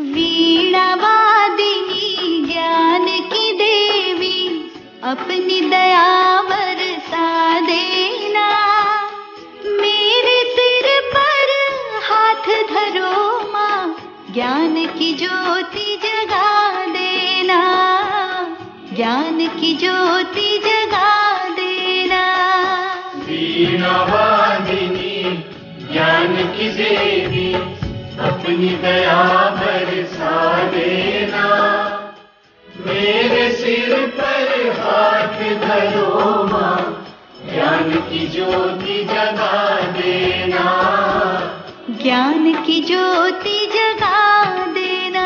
वीणा वादिनी ज्ञान की देवी, अपनी दया बरसा देना। मेरे सिर पर हाथ धरो माँ, ज्ञान की ज्योति जगा देना, ज्ञान की ज्योति जगा देना। वीणा वादिनी ज्ञान की देवी, अपनी दया बरसा देना। मेरे सिर पर हाथ धरो माँ, ज्ञान की ज्योति जगा देना, ज्ञान की ज्योति जगा देना।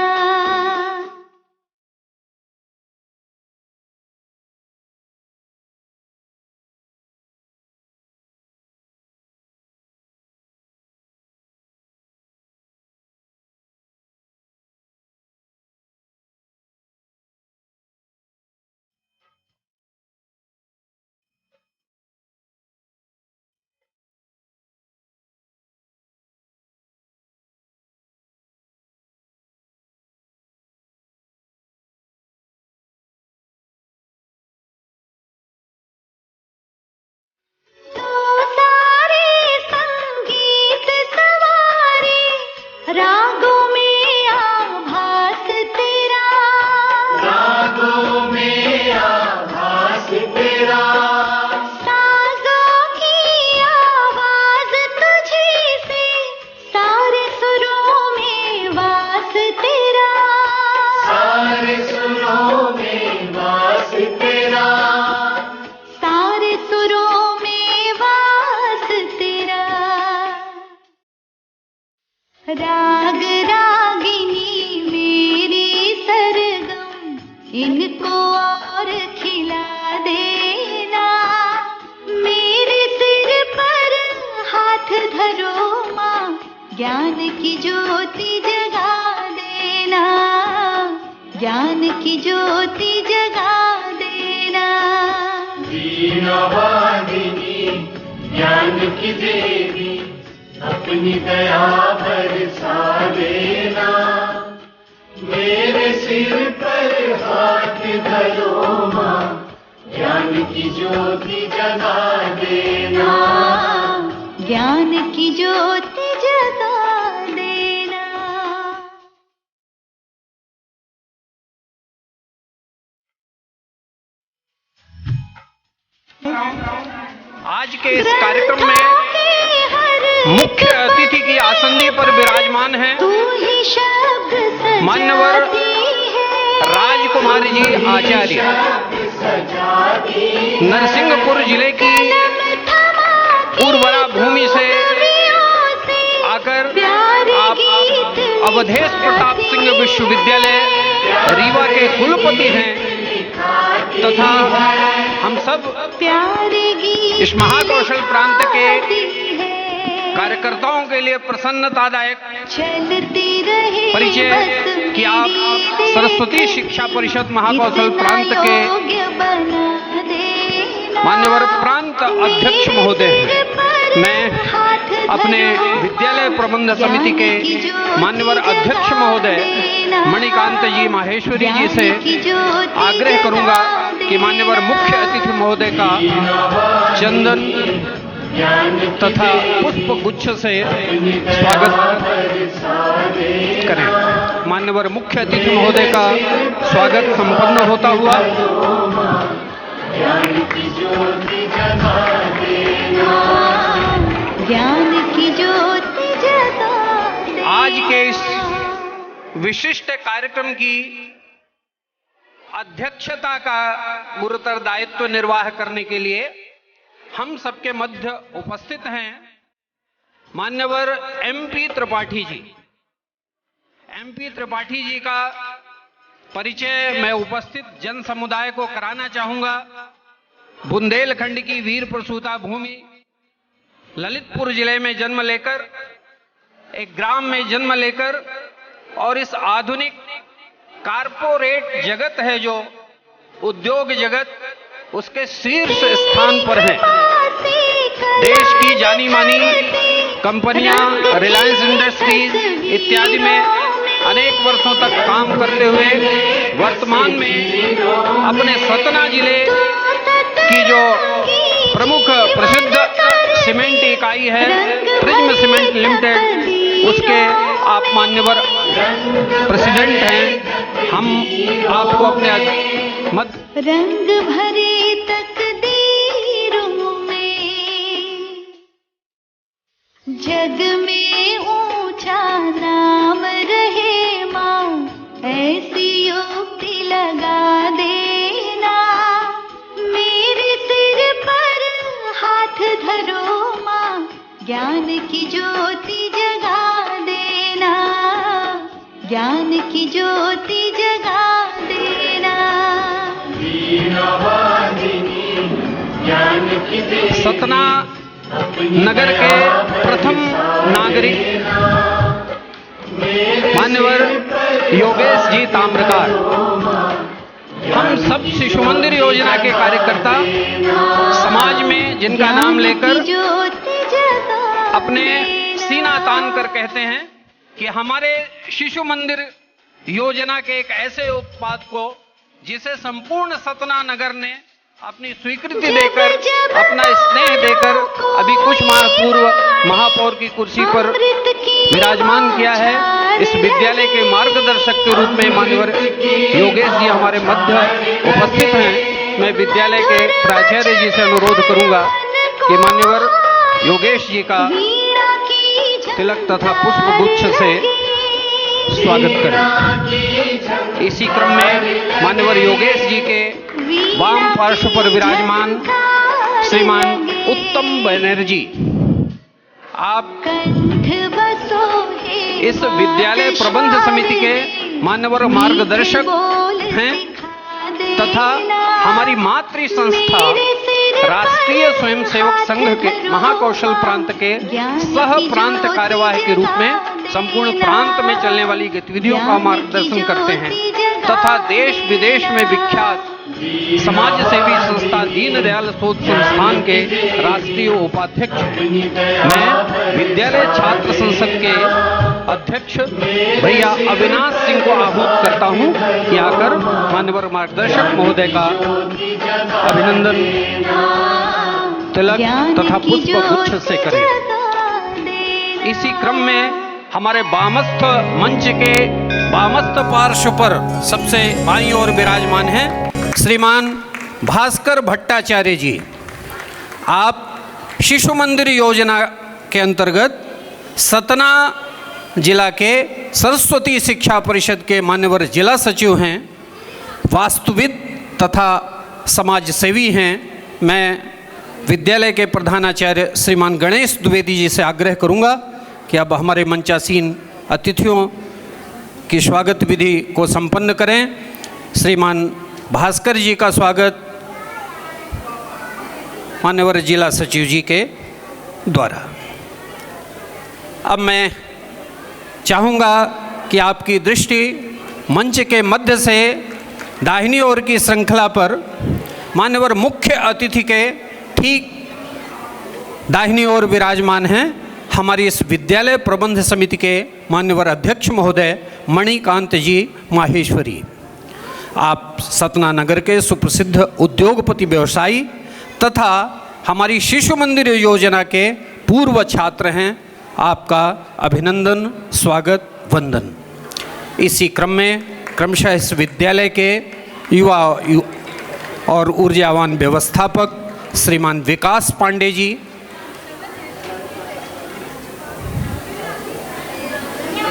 रागों में आभास तेरा, रागों में आभास तेरा। साजों की आवाज तुझी से, सारे सुरों में वास तेरा, सारे सुरों में वास तेरा, सारे सुरों में वास तेरा। राग रागिनी मेरी सरगम, इनको और खिला देना। मेरे सिर पर हाथ धरो माँ, ज्ञान की ज्योति जगा देना, ज्ञान की ज्योति जगा देना। वीणा वादिनी ज्ञान की देवी, अपनी दया बरसा देना। मेरे सिर पर हाथ धरो माँ, ज्ञान की ज्योति जगा देना, ज्ञान की ज्योति जगा देना। आज के इस कार्यक्रम में मुख्य अतिथि की आसंदी पर विराजमान हैं मान्यवर राजकुमारी जी आचार्य, नरसिंहपुर जिले की उर्वरा भूमि से आकर आप अवधेश प्रताप सिंह विश्वविद्यालय रीवा के कुलपति हैं तथा हम सब इस महाकौशल प्रांत के कार्यकर्ताओं के लिए प्रसन्नतादायक परिचय कि आप सरस्वती शिक्षा परिषद महाकौशल प्रांत के मान्यवर प्रांत अध्यक्ष महोदय हैं। मैं अपने विद्यालय प्रबंध समिति के मान्यवर अध्यक्ष महोदय मणिकांत जी माहेश्वरी जी से आग्रह करूंगा कि मान्यवर मुख्य अतिथि महोदय का चंदन तथा पुष्प गुच्छ से स्वागत करें। मान्यवर मुख्य अतिथि महोदय का स्वागत संपन्न होता हुआ ज्ञान की ज्योति जगा देना, ज्ञान की ज्योति जगा देना। आज के इस विशिष्ट कार्यक्रम की अध्यक्षता का गुरुतर दायित्व निर्वाह करने के लिए हम सबके मध्य उपस्थित हैं मान्यवर MP त्रिपाठी जी। MP त्रिपाठी जी का परिचय मैं उपस्थित जन समुदाय को कराना चाहूंगा। बुंदेलखंड की वीर प्रसूता भूमि ललितपुर जिले में जन्म लेकर, एक ग्राम में जन्म लेकर और इस आधुनिक कारपोरेट जगत है जो उद्योग जगत, उसके शीर्ष स्थान पर है। देश की जानी मानी कंपनियां, रिलायंस इंडस्ट्रीज इत्यादि में अनेक वर्षों तक काम करते हुए वर्तमान में अपने सतना जिले की जो प्रमुख प्रसिद्ध सीमेंट इकाई है प्रिज्म सीमेंट लिमिटेड, उसके आप मान्यवर प्रेसिडेंट हैं। हम आपको अपने रंग भरे तकदीरों में जग में ऊंचा नाम रहे माँ, ऐसी युक्ति लगा देना। मेरे सिर पर हाथ धरो माँ, ज्ञान की ज्योति जगा देना, ज्ञान की ज्योति जगा देना। सतना नगर के प्रथम नागरिक मान्यवर योगेश जी ताम्रकार, हम सब शिशु मंदिर योजना के कार्यकर्ता समाज में जिनका नाम लेकर अपने सीना तान कर कहते हैं कि हमारे शिशु मंदिर योजना के एक ऐसे उत्पाद को जिसे संपूर्ण सतना नगर ने अपनी स्वीकृति देकर, अपना स्नेह देकर अभी कुछ माह पूर्व महापौर की कुर्सी पर विराजमान किया है। इस विद्यालय के मार्गदर्शक के रूप में मान्यवर योगेश जी हमारे मध्य उपस्थित हैं। मैं विद्यालय के प्राचार्य जी से अनुरोध करूंगा कि मान्यवर योगेश जी का तिलक तथा पुष्प गुच्छ से स्वागत करें। इसी क्रम में मान्यवर योगेश जी के वाम पार्श्व पर विराजमान श्रीमान उत्तम बनर्जी, आप इस विद्यालय प्रबंध समिति के मान्यवर मार्गदर्शक हैं तथा हमारी मातृ संस्था राष्ट्रीय स्वयंसेवक संघ के महाकौशल प्रांत के सह प्रांत कार्यवाही के रूप में संपूर्ण प्रांत में चलने वाली गतिविधियों का मार्गदर्शन करते हैं तथा देश विदेश में विख्यात समाज सेवी संस्था दीनदयाल शोध संस्थान के राष्ट्रीय उपाध्यक्ष। मैं विद्यालय छात्र संसद के अध्यक्ष भैया अविनाश सिंह को आहूत करता हूं कि आकर मान्यवर मार्गदर्शक महोदय का अभिनंदन तिलक तथा पुष्प गुच्छ से करें। इसी क्रम में हमारे वामस्थ मंच के वामस्थ पार्श्व पर सबसे बाईं ओर विराजमान हैं श्रीमान भास्कर भट्टाचार्य जी। आप शिशु मंदिर योजना के अंतर्गत सतना जिला के सरस्वती शिक्षा परिषद के मान्यवर जिला सचिव हैं, वास्तुविद तथा समाज सेवी हैं। मैं विद्यालय के प्रधानाचार्य श्रीमान गणेश द्विवेदी जी से आग्रह करूंगा कि अब हमारे मंचासीन अतिथियों की स्वागत विधि को संपन्न करें। श्रीमान भास्कर जी का स्वागत मान्यवर जिला सचिव जी के द्वारा। अब मैं चाहूँगा कि आपकी दृष्टि मंच के मध्य से दाहिनी ओर की श्रृंखला पर मान्यवर मुख्य अतिथि के ठीक दाहिनी ओर विराजमान हैं हमारी इस विद्यालय प्रबंध समिति के मान्यवर अध्यक्ष महोदय मणिकांत जी माहेश्वरी। आप सतना नगर के सुप्रसिद्ध उद्योगपति व्यवसायी तथा हमारी शिशु मंदिर योजना के पूर्व छात्र हैं। आपका अभिनंदन, स्वागत, वंदन। इसी क्रम में क्रमशः इस विद्यालय के युवा और ऊर्जावान व्यवस्थापक श्रीमान विकास पांडे जी,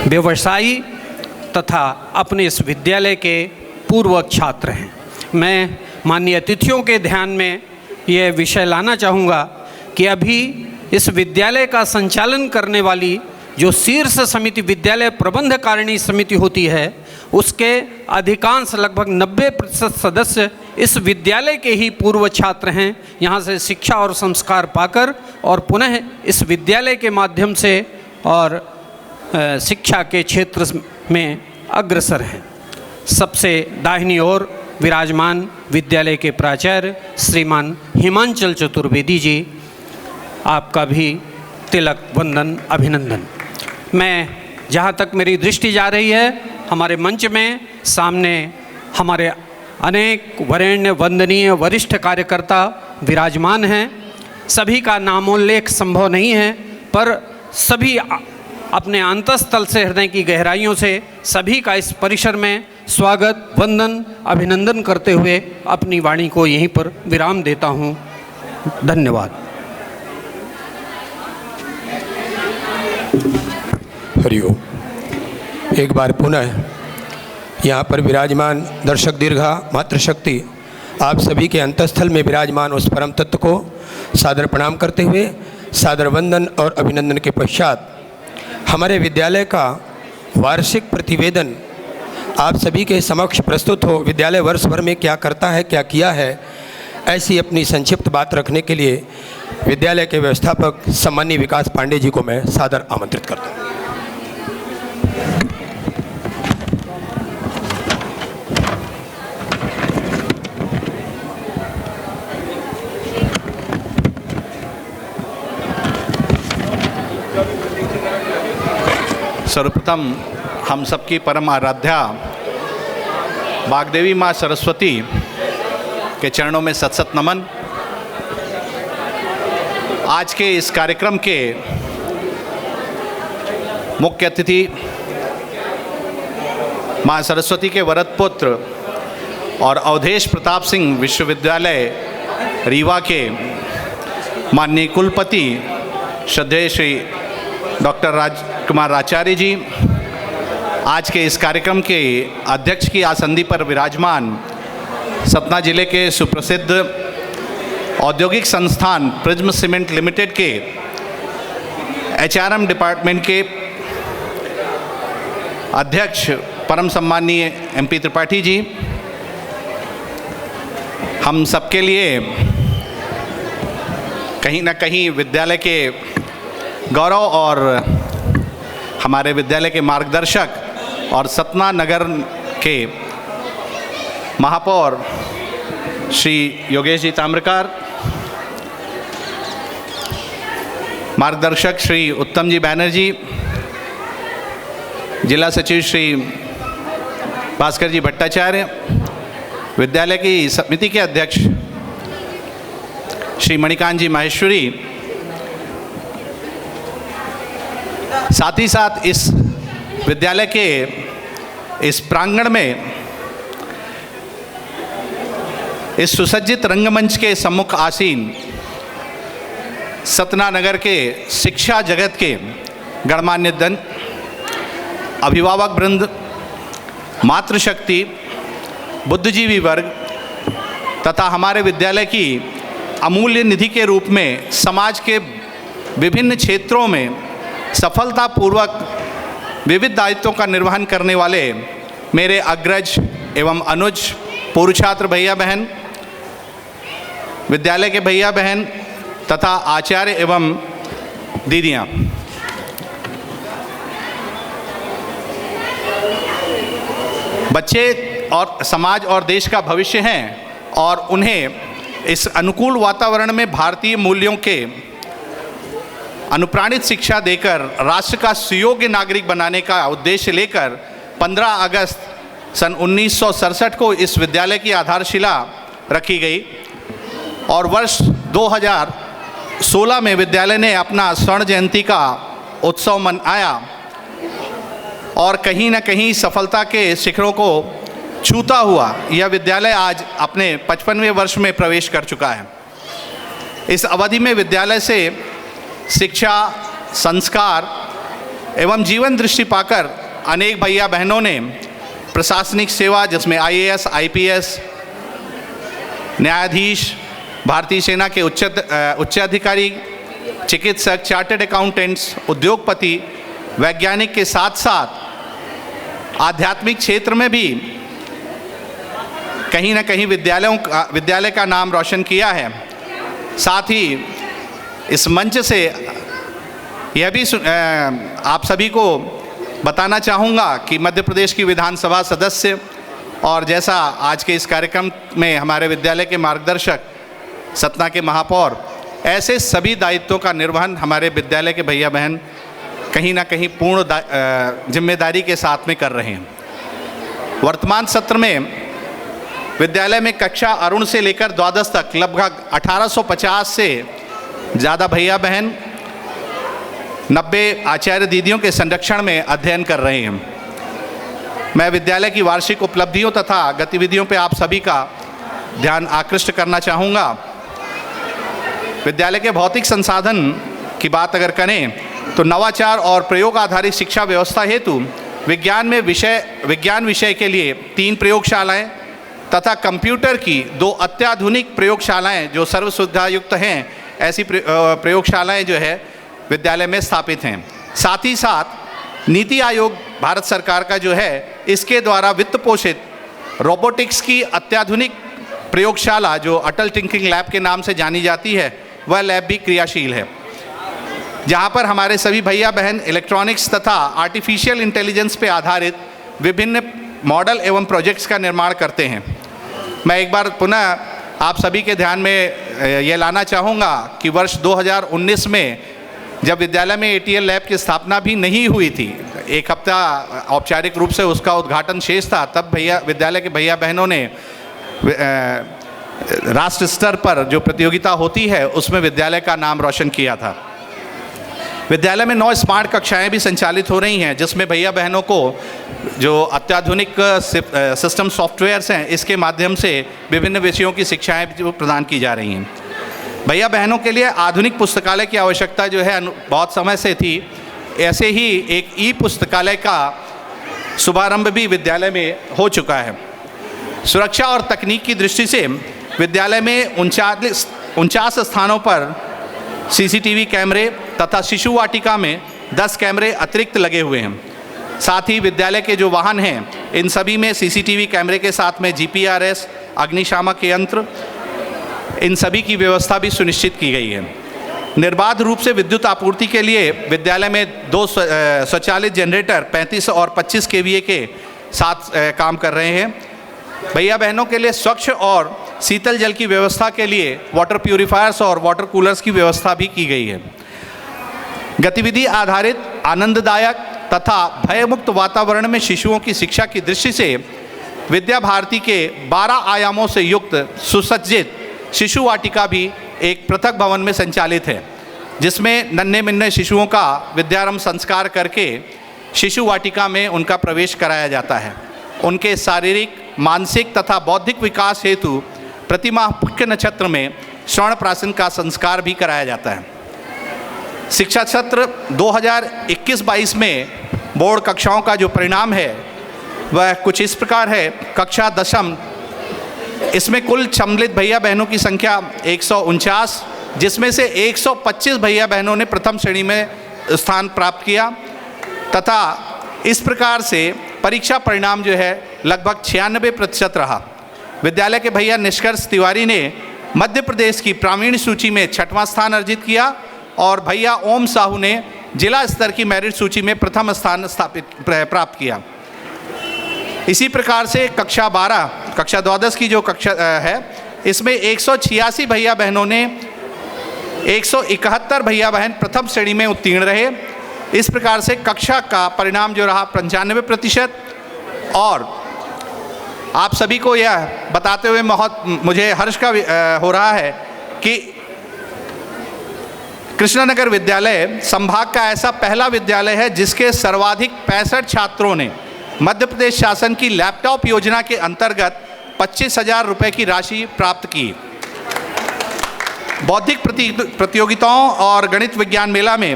व्यवसायी तथा अपने इस विद्यालय के पूर्व छात्र हैं। मैं माननीय अतिथियों के ध्यान में यह विषय लाना चाहूँगा कि अभी इस विद्यालय का संचालन करने वाली जो शीर्ष समिति विद्यालय प्रबंध कारिणी समिति होती है, उसके अधिकांश लगभग 90% सदस्य इस विद्यालय के ही पूर्व छात्र हैं। यहाँ से शिक्षा और संस्कार पाकर और पुनः इस विद्यालय के माध्यम से और शिक्षा के क्षेत्र में अग्रसर हैं। सबसे दाहिनी ओर विराजमान विद्यालय के प्राचार्य श्रीमान हिमांचल चतुर्वेदी जी, आपका भी तिलक, वंदन, अभिनंदन। मैं जहाँ तक मेरी दृष्टि जा रही है, हमारे मंच में सामने हमारे अनेक वरेण्य वंदनीय वरिष्ठ कार्यकर्ता विराजमान हैं। सभी का नामोल्लेख संभव नहीं है, पर सभी अपने अंतःस्थल से, हृदय की गहराइयों से सभी का इस परिसर में स्वागत, वंदन, अभिनंदन करते हुए अपनी वाणी को यहीं पर विराम देता हूँ। धन्यवाद। हरिओम। एक बार पुनः यहाँ पर विराजमान दर्शक दीर्घा मातृशक्ति आप सभी के अंतःस्थल में विराजमान उस परम तत्व को सादर प्रणाम करते हुए सादर वंदन और अभिनंदन के पश्चात हमारे विद्यालय का वार्षिक प्रतिवेदन आप सभी के समक्ष प्रस्तुत हो। विद्यालय वर्ष भर में क्या करता है, क्या किया है, ऐसी अपनी संक्षिप्त बात रखने के लिए विद्यालय के व्यवस्थापक सम्माननीय विकास पांडे जी को मैं सादर आमंत्रित करता हूँ। सर्वप्रथम हम सबकी परम आराध्या वाग्देवी माँ सरस्वती के चरणों में सत सत नमन। आज के इस कार्यक्रम के मुख्य अतिथि माँ सरस्वती के वरद पुत्र और अवधेश प्रताप सिंह विश्वविद्यालय रीवा के माननीय कुलपति श्रद्धेय श्री डॉक्टर राजकुमार आचार्य जी, आज के इस कार्यक्रम के अध्यक्ष की आसंदी पर विराजमान सतना जिले के सुप्रसिद्ध औद्योगिक संस्थान प्रिज्म सीमेंट लिमिटेड के HRM डिपार्टमेंट के अध्यक्ष परम सम्माननीय MP त्रिपाठी जी, हम सबके लिए कहीं ना कहीं विद्यालय के गौरव और हमारे विद्यालय के मार्गदर्शक और सतना नगर के महापौर श्री योगेश जी ताम्रकार, मार्गदर्शक श्री उत्तम जी बैनर्जी, जिला सचिव श्री भास्कर जी भट्टाचार्य, विद्यालय की समिति के अध्यक्ष श्री मणिकांत जी माहेश्वरी, साथ ही साथ इस विद्यालय के इस प्रांगण में इस सुसज्जित रंगमंच के सम्मुख आसीन सतना नगर के शिक्षा जगत के गणमान्य जन, अभिभावक वृंद, मातृशक्ति, बुद्धिजीवी वर्ग तथा हमारे विद्यालय की अमूल्य निधि के रूप में समाज के विभिन्न क्षेत्रों में सफलतापूर्वक विविध दायित्वों का निर्वहन करने वाले मेरे अग्रज एवं अनुज पूर्व छात्र भैया बहन, विद्यालय के भैया बहन तथा आचार्य एवं दीदियाँ, बच्चे और समाज और देश का भविष्य हैं और उन्हें इस अनुकूल वातावरण में भारतीय मूल्यों के अनुप्राणित शिक्षा देकर राष्ट्र का सुयोग्य नागरिक बनाने का उद्देश्य लेकर 15 अगस्त सन 1967 को इस विद्यालय की आधारशिला रखी गई और वर्ष 2016 में विद्यालय ने अपना स्वर्ण जयंती का उत्सव मनाया और कहीं न कहीं सफलता के शिखरों को छूता हुआ यह विद्यालय आज अपने 55वें वर्ष में प्रवेश कर चुका है। इस अवधि में विद्यालय से शिक्षा, संस्कार एवं जीवन दृष्टि पाकर अनेक भैया बहनों ने प्रशासनिक सेवा जिसमें IAS, IPS, न्यायाधीश, भारतीय सेना के उच्चाधिकारी, चिकित्सक, चार्टर्ड अकाउंटेंट्स, उद्योगपति, वैज्ञानिक के साथ साथ आध्यात्मिक क्षेत्र में भी कहीं ना कहीं विद्यालय का नाम रोशन किया है। साथ ही इस मंच से यह भी आप सभी को बताना चाहूँगा कि मध्य प्रदेश की विधानसभा सदस्य और जैसा आज के इस कार्यक्रम में हमारे विद्यालय के मार्गदर्शक सतना के महापौर, ऐसे सभी दायित्वों का निर्वहन हमारे विद्यालय के भैया बहन कहीं ना कहीं पूर्ण जिम्मेदारी के साथ में कर रहे हैं। वर्तमान सत्र में विद्यालय में कक्षा अरुण से लेकर द्वादश तक लगभग 1850 से ज़्यादा भैया बहन 90 आचार्य दीदियों के संरक्षण में अध्ययन कर रहे हैं। मैं विद्यालय की वार्षिक उपलब्धियों तथा गतिविधियों पर आप सभी का ध्यान आकृष्ट करना चाहूँगा। विद्यालय के भौतिक संसाधन की बात अगर करें तो नवाचार और प्रयोग आधारित शिक्षा व्यवस्था हेतु विज्ञान विषय के लिए 3 प्रयोगशालाएं तथा कंप्यूटर की 2 अत्याधुनिक प्रयोगशालाएं जो सर्व सुविधायुक्त हैं, ऐसी प्रयोगशालाएं जो है विद्यालय में स्थापित हैं। साथ ही साथ नीति आयोग भारत सरकार का जो है इसके द्वारा वित्त पोषित रोबोटिक्स की अत्याधुनिक प्रयोगशाला जो अटल टिंकरिंग लैब के नाम से जानी जाती है, वह लैब भी क्रियाशील है, जहां पर हमारे सभी भैया बहन इलेक्ट्रॉनिक्स तथा आर्टिफिशियल इंटेलिजेंस पे आधारित विभिन्न मॉडल एवं प्रोजेक्ट्स का निर्माण करते हैं। मैं एक बार पुनः आप सभी के ध्यान में ये लाना चाहूँगा कि वर्ष 2019 में जब विद्यालय में ATL लैब की स्थापना भी नहीं हुई थी, 1 हफ्ता औपचारिक रूप से उसका उद्घाटन शेष था, तब विद्यालय के भैया बहनों ने राष्ट्र स्तर पर जो प्रतियोगिता होती है उसमें विद्यालय का नाम रोशन किया था। विद्यालय में 9 स्मार्ट कक्षाएं भी संचालित हो रही हैं, जिसमें भैया बहनों को जो अत्याधुनिक सिस्टम सॉफ्टवेयर्स हैं इसके माध्यम से विभिन्न विषयों की शिक्षाएं जो प्रदान की जा रही हैं। भैया बहनों के लिए आधुनिक पुस्तकालय की आवश्यकता जो है बहुत समय से थी। ऐसे ही एक पुस्तकालय का शुभारंभ भी विद्यालय में हो चुका है। सुरक्षा और तकनीक की दृष्टि से विद्यालय में 49 स्थानों पर CCTV कैमरे तथा शिशु वाटिका में 10 कैमरे अतिरिक्त लगे हुए हैं। साथ ही विद्यालय के जो वाहन हैं इन सभी में CCTV कैमरे के साथ में GPRS, अग्निशामक यंत्र, इन सभी की व्यवस्था भी सुनिश्चित की गई है। निर्बाध रूप से विद्युत आपूर्ति के लिए विद्यालय में 2 स्वचालित जनरेटर 35 और 25 kVA के साथ काम कर रहे हैं। भैया बहनों के लिए स्वच्छ और शीतल जल की व्यवस्था के लिए वाटर प्यूरिफायर्स और वाटर कूलर्स की व्यवस्था भी की गई है। गतिविधि आधारित, आनंददायक तथा भयमुक्त वातावरण में शिशुओं की शिक्षा की दृष्टि से विद्या भारती के 12 आयामों से युक्त सुसज्जित शिशु वाटिका भी एक पृथक भवन में संचालित है, जिसमें नन्हे मुन्ने शिशुओं का विद्यारंभ संस्कार करके शिशु वाटिका में उनका प्रवेश कराया जाता है। उनके शारीरिक, मानसिक तथा बौद्धिक विकास हेतु प्रतिमाह पुण्य नक्षत्र में स्वर्ण प्राशन का संस्कार भी कराया जाता है। शिक्षा सत्र 2021-22 में बोर्ड कक्षाओं का जो परिणाम है वह कुछ इस प्रकार है। कक्षा 10वीं, इसमें कुल सम्मिलित भैया बहनों की संख्या 149, जिसमें से 125 भैया बहनों ने प्रथम श्रेणी में स्थान प्राप्त किया तथा इस प्रकार से परीक्षा परिणाम जो है लगभग 96% रहा। विद्यालय के भैया निष्कर्ष तिवारी ने मध्य प्रदेश की प्रावीण्य सूची में 6वां स्थान अर्जित किया और भैया ओम साहू ने जिला स्तर की मेरिट सूची में प्रथम स्थान प्राप्त किया। इसी प्रकार से कक्षा 12, कक्षा द्वादश की जो कक्षा है, इसमें 186 भैया बहनों ने 171 भैया बहन प्रथम श्रेणी में उत्तीर्ण रहे। इस प्रकार से कक्षा का परिणाम जो रहा 95%। और आप सभी को यह बताते हुए बहुत मुझे हर्ष का हो रहा है कि कृष्णनगर विद्यालय संभाग का ऐसा पहला विद्यालय है जिसके सर्वाधिक 65 छात्रों ने मध्य प्रदेश शासन की लैपटॉप योजना के अंतर्गत 25,000 रुपये की राशि प्राप्त की। बौद्धिक प्रतियोगिताओं और गणित विज्ञान मेला में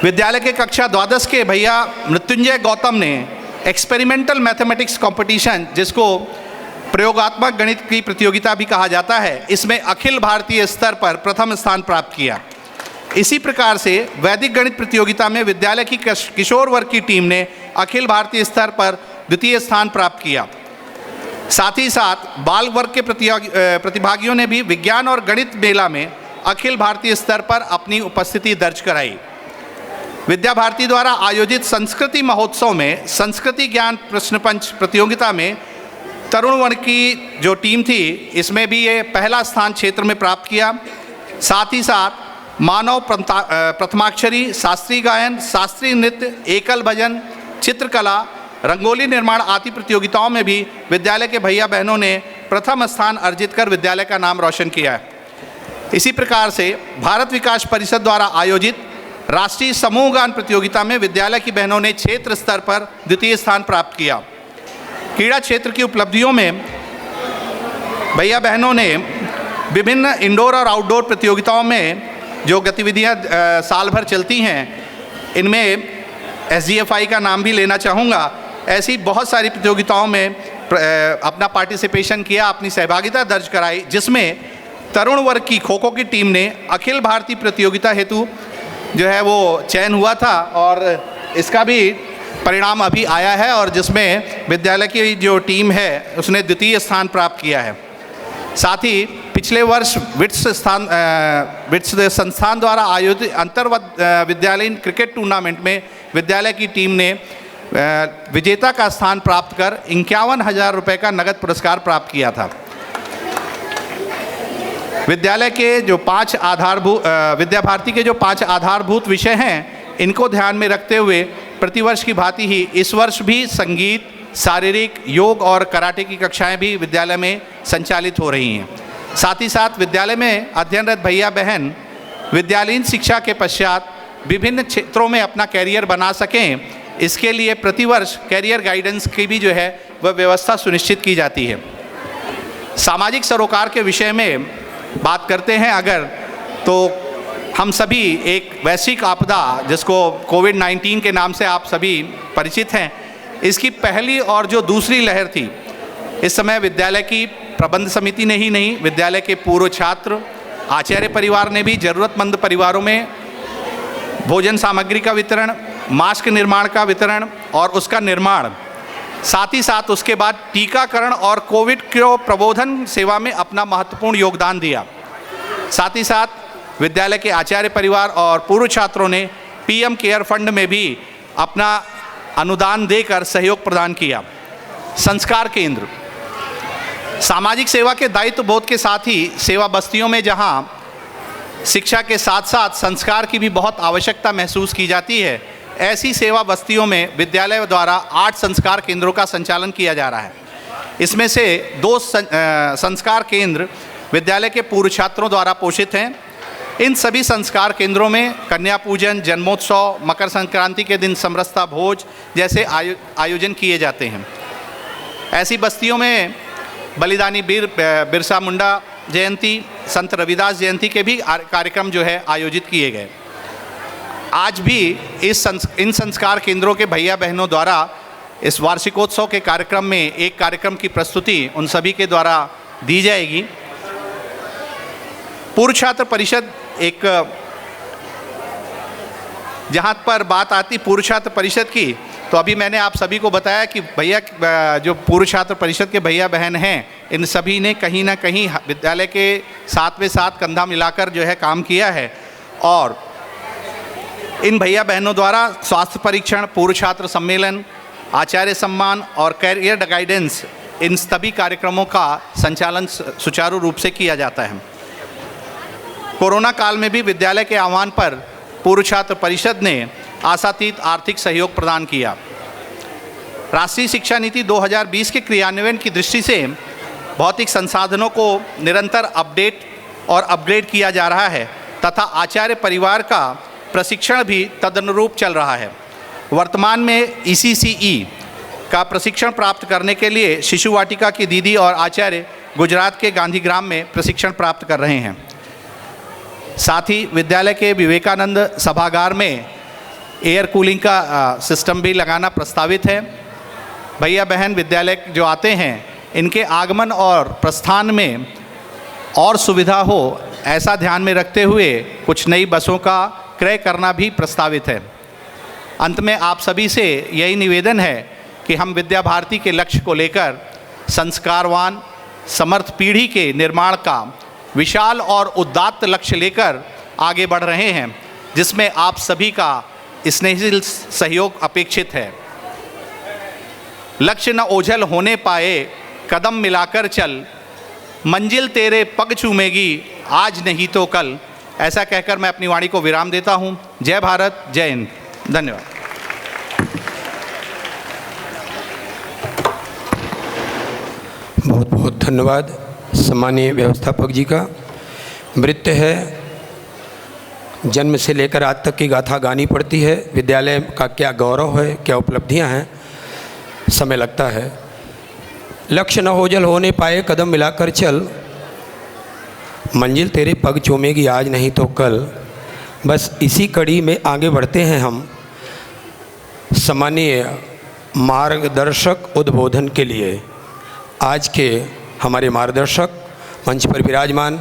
विद्यालय के कक्षा द्वादश के भैया मृत्युंजय गौतम ने एक्सपेरिमेंटल मैथमेटिक्स कंपटीशन, जिसको प्रयोगात्मक गणित की प्रतियोगिता भी कहा जाता है, इसमें अखिल भारतीय स्तर पर प्रथम स्थान प्राप्त किया। इसी प्रकार से वैदिक गणित प्रतियोगिता में विद्यालय की किशोर वर्ग की टीम ने अखिल भारतीय स्तर पर द्वितीय स्थान प्राप्त किया। साथ ही साथ बाल वर्ग के प्रतिभागियों ने भी विज्ञान और गणित मेला में अखिल भारतीय स्तर पर अपनी उपस्थिति दर्ज कराई। विद्या भारती द्वारा आयोजित संस्कृति महोत्सव में संस्कृति ज्ञान प्रश्न पंच प्रतियोगिता में तरुण वर्ग की जो टीम थी, इसमें भी ये पहला स्थान क्षेत्र में प्राप्त किया। साथ ही साथ मानव प्रथमाक्षरी, शास्त्रीय गायन, शास्त्रीय नृत्य, एकल भजन, चित्रकला, रंगोली निर्माण आदि प्रतियोगिताओं में भी विद्यालय के भैया बहनों ने प्रथम स्थान अर्जित कर विद्यालय का नाम रोशन किया है। इसी प्रकार से भारत विकास परिषद द्वारा आयोजित राष्ट्रीय समूह गान प्रतियोगिता में विद्यालय की बहनों ने क्षेत्र स्तर पर द्वितीय स्थान प्राप्त किया। क्रीड़ा क्षेत्र की उपलब्धियों में भैया बहनों ने विभिन्न इंडोर और आउटडोर प्रतियोगिताओं में जो गतिविधियां साल भर चलती हैं, इनमें SGFI का नाम भी लेना चाहूँगा। ऐसी बहुत सारी प्रतियोगिताओं में अपना पार्टिसिपेशन किया, अपनी सहभागिता दर्ज कराई, जिसमें तरुण वर्ग की खो खो की टीम ने अखिल भारतीय प्रतियोगिता हेतु जो है वो चयन हुआ था और इसका भी परिणाम अभी आया है, और जिसमें विद्यालय की जो टीम है उसने द्वितीय स्थान प्राप्त किया है। साथ ही पिछले वर्ष विट्स संस्थान द्वारा आयोजित अंतर विद्यालयीन क्रिकेट टूर्नामेंट में विद्यालय की टीम ने विजेता का स्थान प्राप्त कर 51,000 रुपये का नगद पुरस्कार प्राप्त किया था। विद्यालय के जो 5 आधारभूत विद्या भारती के जो 5 आधारभूत विषय हैं, इनको ध्यान में रखते हुए प्रतिवर्ष की भांति ही इस वर्ष भी संगीत, शारीरिक, योग और कराटे की कक्षाएं भी विद्यालय में संचालित हो रही हैं। साथ ही साथ विद्यालय में अध्ययनरत भैया बहन विद्यालयीन शिक्षा के पश्चात विभिन्न क्षेत्रों में अपना कैरियर बना सकें, इसके लिए प्रतिवर्ष कैरियर गाइडेंस की भी जो है वह व्यवस्था सुनिश्चित की जाती है। सामाजिक सरोकार के विषय में बात करते हैं अगर, तो हम सभी एक वैश्विक आपदा जिसको कोविड-19 के नाम से आप सभी परिचित हैं, इसकी पहली और जो दूसरी लहर थी, इस समय विद्यालय की प्रबंध समिति ने ही नहीं, विद्यालय के पूर्व छात्र, आचार्य परिवार ने भी ज़रूरतमंद परिवारों में भोजन सामग्री का वितरण, मास्क निर्माण का वितरण और उसका निर्माण, साथ ही साथ उसके बाद टीकाकरण और कोविड के प्रबोधन सेवा में अपना महत्वपूर्ण योगदान दिया। साथ ही साथ विद्यालय के आचार्य परिवार और पूर्व छात्रों ने PM केयर फंड में भी अपना अनुदान देकर सहयोग प्रदान किया। संस्कार केंद्र सामाजिक सेवा के दायित्व बोध के साथ ही सेवा बस्तियों में जहां शिक्षा के साथ साथ संस्कार की भी बहुत आवश्यकता महसूस की जाती है, ऐसी सेवा बस्तियों में विद्यालय द्वारा 8 संस्कार केंद्रों का संचालन किया जा रहा है। इसमें से 2 संस्कार केंद्र विद्यालय के पूर्व छात्रों द्वारा पोषित हैं। इन सभी संस्कार केंद्रों में कन्या पूजन, जन्मोत्सव, मकर संक्रांति के दिन समरसता भोज जैसे आयोजन किए जाते हैं। ऐसी बस्तियों में बलिदानी बिरसा मुंडा जयंती, संत रविदास जयंती के भी कार्यक्रम जो है आयोजित किए गए। आज भी इन संस्कार केंद्रों के भैया बहनों द्वारा इस वार्षिकोत्सव के कार्यक्रम में एक कार्यक्रम की प्रस्तुति उन सभी के द्वारा दी जाएगी। पूर्व छात्र परिषद एक, जहाँ पर बात आती पूर्व छात्र परिषद की, तो अभी मैंने आप सभी को बताया कि भैया जो पूर्व छात्र परिषद के भैया बहन हैं, इन सभी ने कहीं ना कहीं विद्यालय के साथ में साथ कंधा मिलाकर जो है काम किया है, और इन भैया बहनों द्वारा स्वास्थ्य परीक्षण, पूर्व छात्र सम्मेलन, आचार्य सम्मान और कैरियर गाइडेंस, इन सभी कार्यक्रमों का संचालन सुचारू रूप से किया जाता है। कोरोना काल में भी विद्यालय के आह्वान पर पूर्व छात्र परिषद ने आशातीत आर्थिक सहयोग प्रदान किया। राष्ट्रीय शिक्षा नीति 2020 के क्रियान्वयन की दृष्टि से भौतिक संसाधनों को निरंतर अपडेट और अपग्रेड किया जा रहा है तथा आचार्य परिवार का प्रशिक्षण भी तदनुरूप चल रहा है। वर्तमान में ECCE का प्रशिक्षण प्राप्त करने के लिए शिशु वाटिका की दीदी और आचार्य गुजरात के गांधीग्राम में प्रशिक्षण प्राप्त कर रहे हैं। साथ ही विद्यालय के विवेकानंद सभागार में एयर कूलिंग का सिस्टम भी लगाना प्रस्तावित है। भैया बहन विद्यालय जो आते हैं, इनके आगमन और प्रस्थान में और सुविधा हो, ऐसा ध्यान में रखते हुए कुछ नई बसों का क्रय करना भी प्रस्तावित है। अंत में आप सभी से यही निवेदन है कि हम विद्या भारती के लक्ष्य को लेकर संस्कारवान समर्थ पीढ़ी के निर्माण का विशाल और उदात्त लक्ष्य लेकर आगे बढ़ रहे हैं, जिसमें आप सभी का स्नेहशील सहयोग अपेक्षित है। लक्ष्य न ओझल होने पाए, कदम मिलाकर चल, मंजिल तेरे पग चूमेगी आज नहीं तो कल, ऐसा कहकर मैं अपनी वाणी को विराम देता हूँ। जय भारत, जय हिंद। धन्यवाद। बहुत बहुत धन्यवाद सम्मानीय व्यवस्थापक जी का। नृत्य है, जन्म से लेकर आज तक की गाथा गानी पड़ती है। विद्यालय का क्या गौरव है, क्या उपलब्धियां हैं, समय लगता है। लक्ष्य न ओझल होने पाए, कदम मिलाकर चल, मंजिल तेरे पग चूमेगी आज नहीं तो कल। बस इसी कड़ी में आगे बढ़ते हैं हम सम्मानीय मार्गदर्शक उद्बोधन के लिए। आज के हमारे मार्गदर्शक मंच पर विराजमान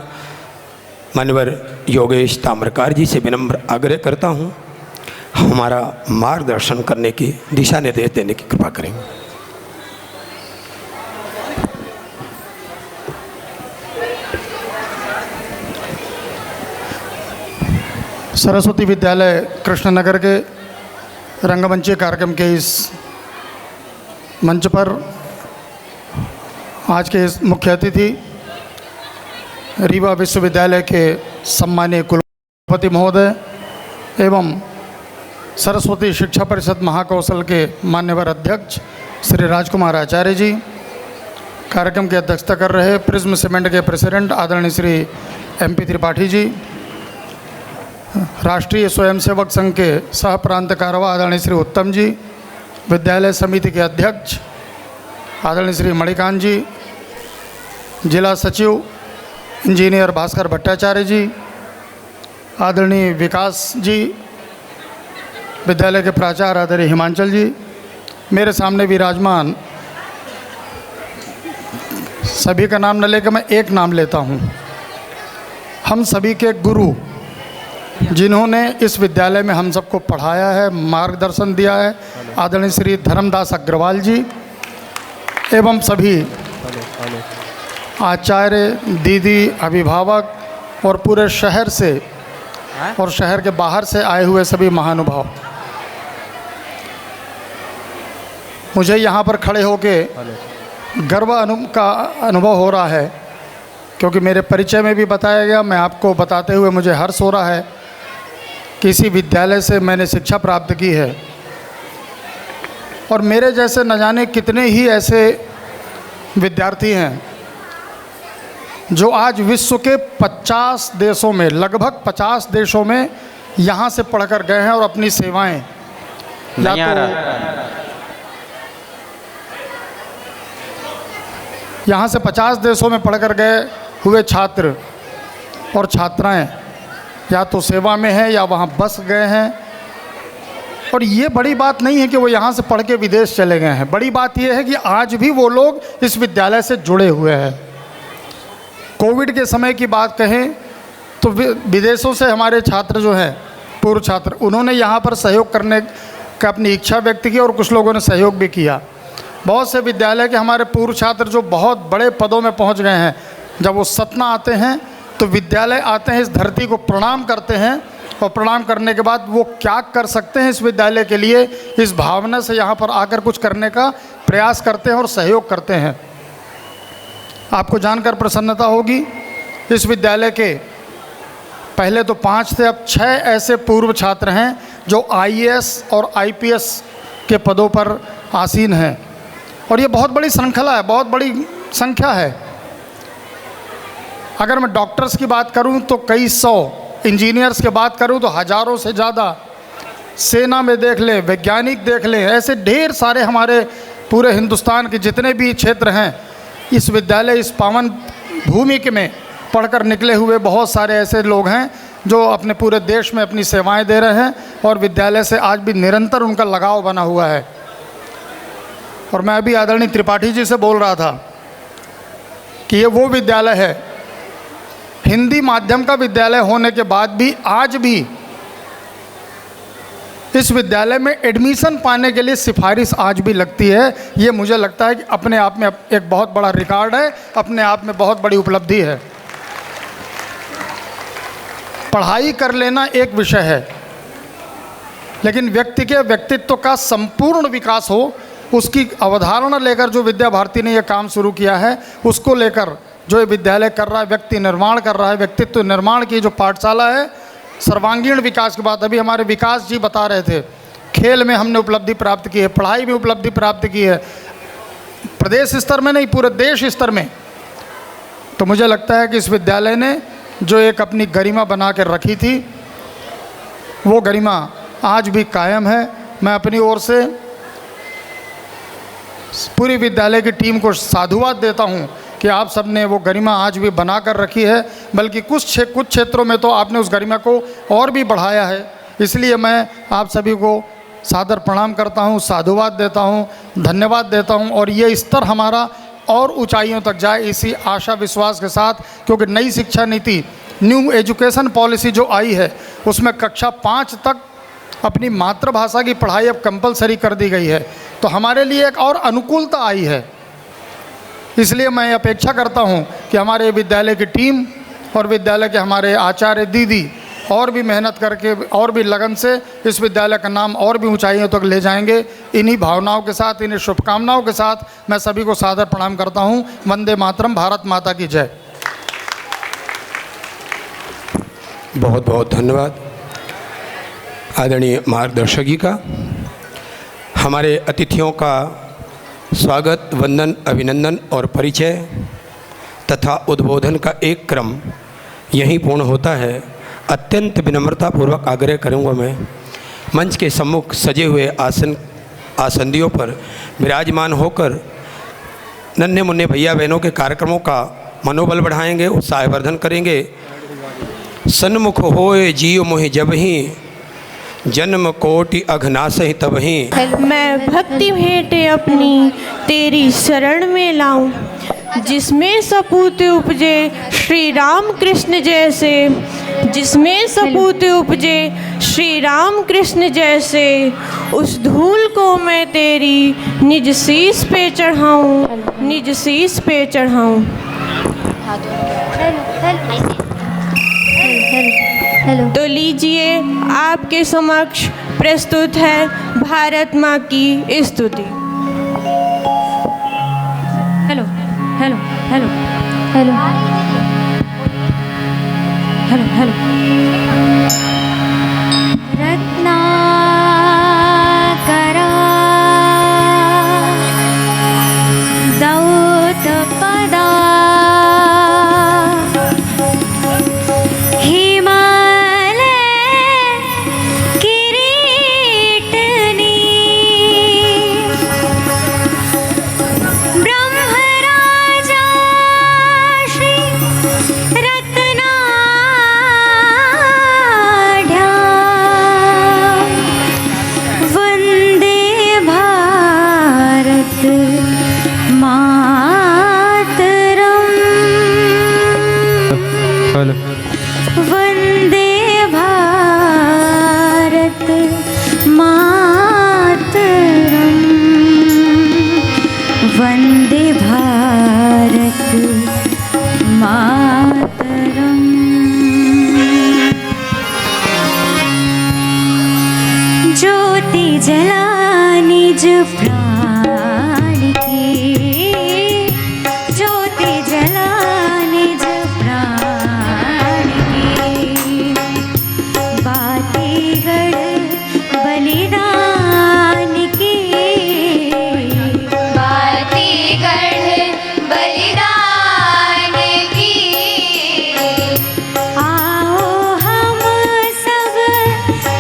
मानवर योगेश ताम्रकार जी से विनम्र आग्रह करता हूँ, हमारा मार्गदर्शन करने की, दिशा निर्देश देने की कृपा करेंगे। सरस्वती विद्यालय कृष्णनगर के रंगमंच कार्यक्रम के इस मंच पर आज के इस मुख्य अतिथि रीवा विश्वविद्यालय के सम्मानीय कुलपति महोदय एवं सरस्वती शिक्षा परिषद महाकौशल के मान्यवर अध्यक्ष श्री राजकुमार आचार्य जी, कार्यक्रम की अध्यक्षता कर रहे प्रिज्म सीमेंट के प्रेसिडेंट आदरणीय श्री MP त्रिपाठी जी, राष्ट्रीय स्वयंसेवक संघ के सह प्रांत कारवा आदरणीय श्री उत्तम जी, विद्यालय समिति के अध्यक्ष आदरणीय श्री मणिकांत जी, जिला सचिव इंजीनियर भास्कर भट्टाचार्य जी, आदरणीय विकास जी, विद्यालय के प्राचार्य आदरणीय हिमांचल जी, मेरे सामने विराजमान सभी का नाम न लेकर मैं एक नाम लेता हूँ। हम सभी के गुरु जिन्होंने इस विद्यालय में हम सबको पढ़ाया है, मार्गदर्शन दिया है, आदरणीय श्री धर्मदास अग्रवाल जी एवं सभी आचार्य, दीदी, अभिभावक और पूरे शहर से और शहर के बाहर से आए हुए सभी महानुभाव। मुझे यहाँ पर खड़े होके गर्व का अनुभव हो रहा है, क्योंकि मेरे परिचय में भी बताया गया, मैं आपको बताते हुए मुझे हर्ष हो रहा है कि इसी विद्यालय से मैंने शिक्षा प्राप्त की है। और मेरे जैसे न जाने कितने ही ऐसे विद्यार्थी हैं जो आज विश्व के 50 देशों में, लगभग 50 देशों में यहाँ से पढ़कर गए हैं और अपनी सेवाएं या तो यहाँ से 50 देशों में पढ़कर गए हुए छात्र और छात्राएं या तो सेवा में हैं या वहाँ बस गए हैं। और ये बड़ी बात नहीं है कि वो यहाँ से पढ़ के विदेश चले गए हैं, बड़ी बात ये है कि आज भी वो लोग इस विद्यालय से जुड़े हुए हैं। कोविड के समय की बात कहें तो विदेशों से हमारे छात्र जो हैं, पूर्व छात्र, उन्होंने यहाँ पर सहयोग करने का अपनी इच्छा व्यक्त की और कुछ लोगों ने सहयोग भी किया। बहुत से विद्यालय के हमारे पूर्व छात्र जो बहुत बड़े पदों में पहुँच गए हैं, जब वो सतना आते हैं तो विद्यालय आते हैं, इस धरती को प्रणाम करते हैं और प्रणाम करने के बाद वो क्या कर सकते हैं इस विद्यालय के लिए, इस भावना से यहाँ पर आकर कुछ करने का प्रयास करते हैं और सहयोग करते हैं। आपको जानकर प्रसन्नता होगी, इस विद्यालय के पहले तो 5 थे, अब 6 ऐसे पूर्व छात्र हैं जो IAS और IPS के पदों पर आसीन हैं। और ये बहुत बड़ी श्रृंखला है, बहुत बड़ी संख्या है। अगर मैं डॉक्टर्स की बात करूं तो कई सौ, इंजीनियर्स की बात करूं तो हज़ारों से ज़्यादा, सेना में देख लें, वैज्ञानिक देख लें, ऐसे ढेर सारे हमारे पूरे हिंदुस्तान के जितने भी क्षेत्र हैं, इस विद्यालय, इस पावन भूमि के में पढ़कर निकले हुए बहुत सारे ऐसे लोग हैं जो अपने पूरे देश में अपनी सेवाएं दे रहे हैं और विद्यालय से आज भी निरंतर उनका लगाव बना हुआ है। और मैं अभी आदरणीय त्रिपाठी जी से बोल रहा था कि ये वो विद्यालय है, हिंदी माध्यम का विद्यालय होने के बाद भी आज भी इस विद्यालय में एडमिशन पाने के लिए सिफारिश आज भी लगती है। ये मुझे लगता है कि अपने आप में एक बहुत बड़ा रिकॉर्ड है, अपने आप में बहुत बड़ी उपलब्धि है। पढ़ाई कर लेना एक विषय है, लेकिन व्यक्ति के व्यक्तित्व का संपूर्ण विकास हो, उसकी अवधारणा लेकर जो विद्या भारती ने यह काम शुरू किया है, उसको लेकर जो ये विद्यालय कर रहा है, व्यक्ति निर्माण कर रहा है, व्यक्तित्व निर्माण की जो पाठशाला है, सर्वांगीण विकास की बात अभी हमारे विकास जी बता रहे थे। खेल में हमने उपलब्धि प्राप्त की है, पढ़ाई में उपलब्धि प्राप्त की है, प्रदेश स्तर में नहीं पूरे देश स्तर में। तो मुझे लगता है कि इस विद्यालय ने जो एक अपनी गरिमा बना कर रखी थी, वो गरिमा आज भी कायम है। मैं अपनी ओर से पूरी विद्यालय की टीम को साधुवाद देता हूँ कि आप सब ने वो गरिमा आज भी बना कर रखी है, बल्कि कुछ क्षेत्रों में तो आपने उस गरिमा को और भी बढ़ाया है। इसलिए मैं आप सभी को सादर प्रणाम करता हूँ, साधुवाद देता हूँ, धन्यवाद देता हूँ और ये स्तर हमारा और ऊंचाइयों तक जाए, इसी आशा विश्वास के साथ। क्योंकि नई शिक्षा नीति, न्यू एजुकेशन पॉलिसी जो आई है, उसमें कक्षा 5 तक अपनी मातृभाषा की पढ़ाई अब कंपलसरी कर दी गई है। तो हमारे लिए एक और अनुकूलता आई है। इसलिए मैं अपेक्षा करता हूँ कि हमारे विद्यालय की टीम और विद्यालय के हमारे आचार्य दीदी और भी मेहनत करके और भी लगन से इस विद्यालय का नाम और भी ऊंचाइयों तक ले जाएंगे। इन्हीं भावनाओं के साथ, इन्हीं शुभकामनाओं के साथ मैं सभी को सादर प्रणाम करता हूँ। वंदे मातरम, भारत माता की जय। बहुत बहुत धन्यवाद आदरणीय मार्गदर्शक जी का। हमारे अतिथियों का स्वागत, वंदन, अभिनंदन और परिचय तथा उद्बोधन का एक क्रम यहीं पूर्ण होता है। अत्यंत विनम्रतापूर्वक आग्रह करूँगा मैं मंच के सम्मुख सजे हुए आसंदियों पर विराजमान होकर नन्हे मुन्ने भैया बहनों के कार्यक्रमों का मनोबल बढ़ाएंगे, उत्साहवर्धन करेंगे। सन्मुख होए जियो मोहि जबहि, जन्म कोटि अघनासहि तबहि। मैं भक्ति भेंटे अपनी तेरी शरण में लाऊं, जिसमें सपूत उपजे श्री राम कृष्ण जैसे, जिसमें सपूत उपजे श्री राम कृष्ण जैसे। उस धूल को मैं तेरी निज शीश पे चढ़ाऊं, निज शीश पे चढ़ाऊं। तो लीजिए, आपके समक्ष प्रस्तुत है भारत माँ की स्तुति। Hello hello hello hello hello hello. रत्नाकरा दौत पदा, वंदे भारत मातरम, वंदे भारत मातरम। ज्योति जला निज प्राण की, ज्योति जला निज प्राण की। बातीगढ़ बलिदान की, बातीगढ़ बलिदान की। आओ हम सब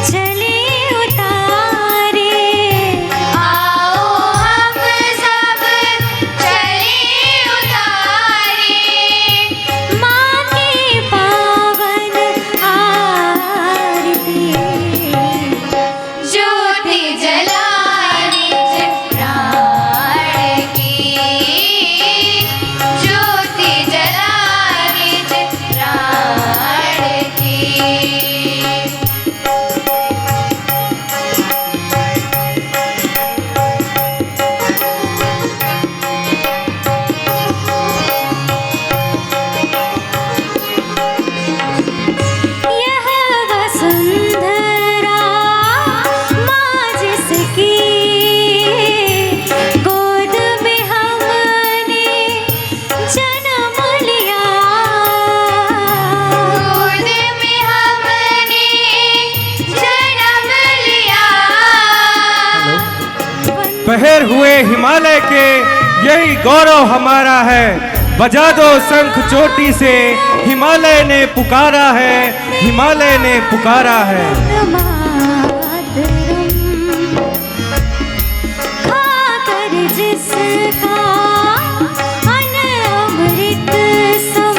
चले उतारे, आओ पहर हुए हिमालय के यही गौरव हमारा है। बजा दो शंख चोटी से, हिमालय ने पुकारा है, हिमालय ने पुकारा है। खाकर जिसका अमृत सम,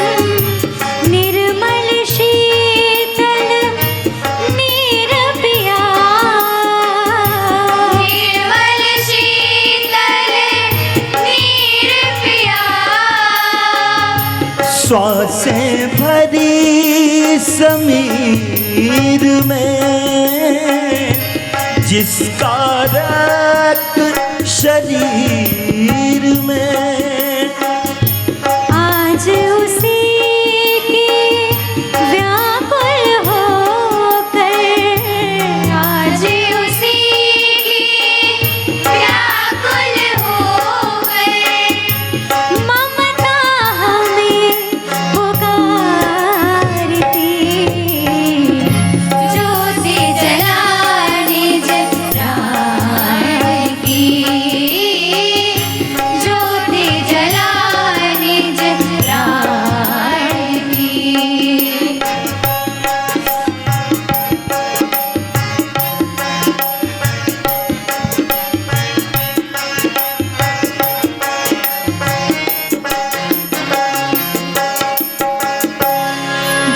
निर्मल शीतल नीर पिया, निर्मल शीतल नीर पिया। श्वासें भरी समीर में, जिसका रक्त शरीर में, आज उसी की व्याकुल होकर, आज उसी की व्याकुल होकर, ममता हमें पुकारती, ज्योति जलाने प्राण की, ज्योति जलाने प्राण की।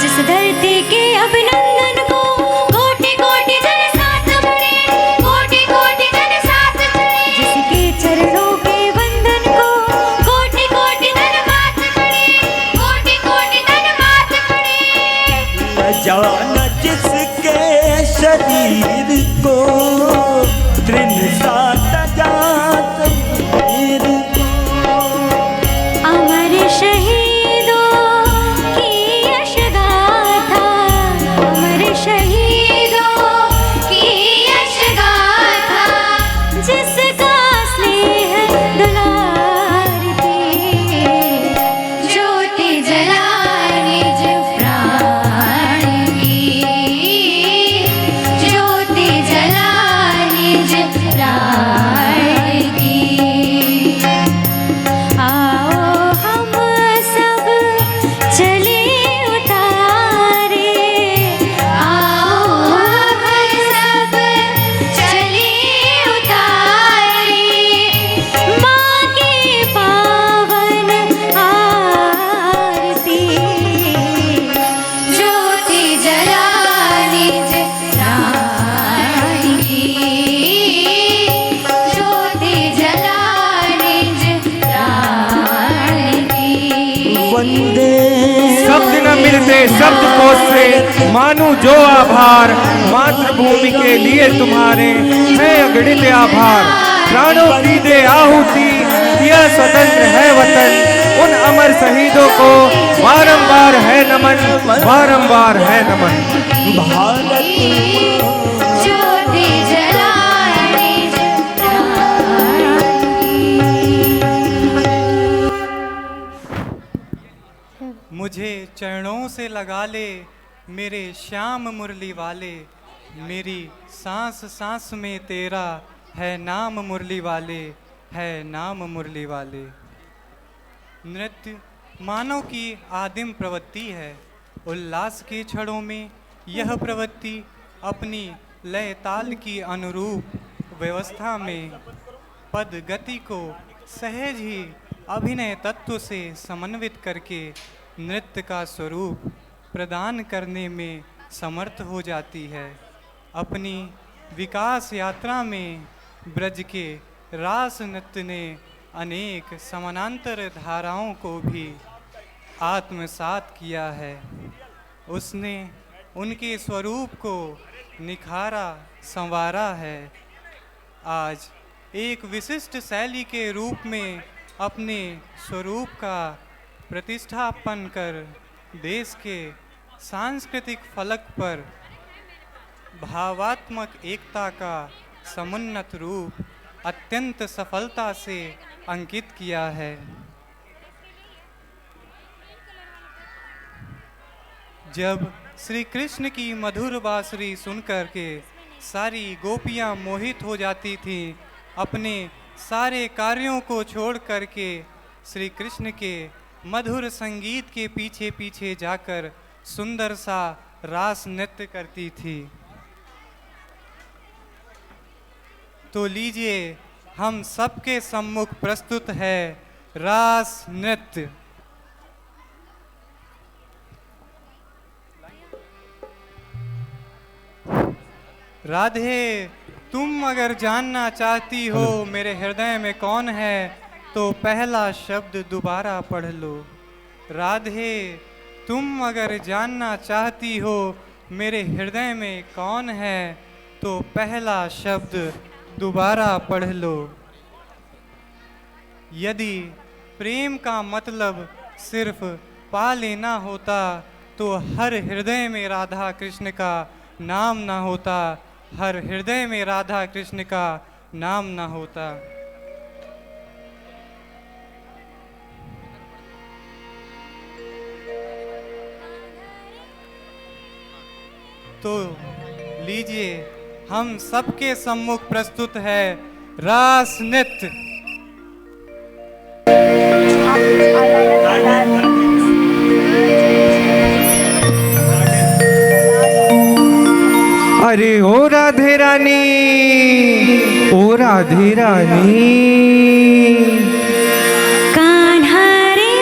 जिस धरती के अभिनंदन को कोटि कोटि जन साथ बढ़े, कोटि कोटि जन साथ बढ़े, जिसके चरणों के वंदन को कोटि कोटि धन माथ बढ़े, कोटि कोटि धन माथ बढ़े। न जाना जिसके शरीर को तृण सा जात वीर को। अमर शहीदों की यश गाथा, अमर शहीदों की यश गाथा, जिसका स्नेह दुलारती, ज्योति जलाने प्राण की, ज्योति जलाने प्राण की। आओ हम सब चले उतारे, आओ हम सब चले उतारे, माँ की पावन आरती, ज्योति जलाने प्राण की, ज्योति जलाने प्राण की। वंदे शब्द न मिलते शब्द कोश से, मानू जो आभार, मातृभूमि के लिए तुम्हारे है अगणित आभार। प्राणों की दे आहुति, दिया स्वतंत्र है वतन, उन अमर शहीदों को बारंबार है नमन, बारंबार है नमन। भारत ज्योति जलाने प्राण की। मुझे चरणों से लगा ले मेरे श्याम मुरली वाले, मेरी सांस सांस में तेरा है नाम मुरली वाले, है नाम मुरली वाले। नृत्य मानव की आदिम प्रवृत्ति है। उल्लास के क्षणों में यह प्रवृत्ति अपनी लय ताल की अनुरूप व्यवस्था में पद गति को सहज ही अभिनय तत्व से समन्वित करके नृत्य का स्वरूप प्रदान करने में समर्थ हो जाती है। अपनी विकास यात्रा में ब्रज के रास नृत्य ने अनेक समानांतर धाराओं को भी आत्मसात किया है। उसने उनके स्वरूप को निखारा, संवारा है। आज एक विशिष्ट शैली के रूप में अपने स्वरूप का प्रतिष्ठापन कर देश के सांस्कृतिक फलक पर भावात्मक एकता का समुन्नत रूप अत्यंत सफलता से अंकित किया है। जब श्री कृष्ण की मधुर बांसुरी सुनकर के सारी गोपियाँ मोहित हो जाती थीं, अपने सारे कार्यों को छोड़ करके श्री कृष्ण के मधुर संगीत के पीछे पीछे जाकर सुंदर सा रास नृत्य करती थी। तो लीजिए हम सबके सम्मुख प्रस्तुत है रास नृत्य। राधे, तुम अगर जानना चाहती हो मेरे हृदय में कौन है तो पहला शब्द दोबारा पढ़ लो। राधे, तुम अगर जानना चाहती हो मेरे हृदय में कौन है तो पहला शब्द दोबारा पढ़ लो। यदि प्रेम का मतलब सिर्फ पा लेना होता तो हर हृदय में राधा कृष्ण का नाम ना होता, हर हृदय में राधा कृष्ण का नाम ना होता। तो लीजिए हम सबके सम्मुख प्रस्तुत है रास नृत्य। अरे ओ राधे रानी, ओ राधे रानी, कान्हा रे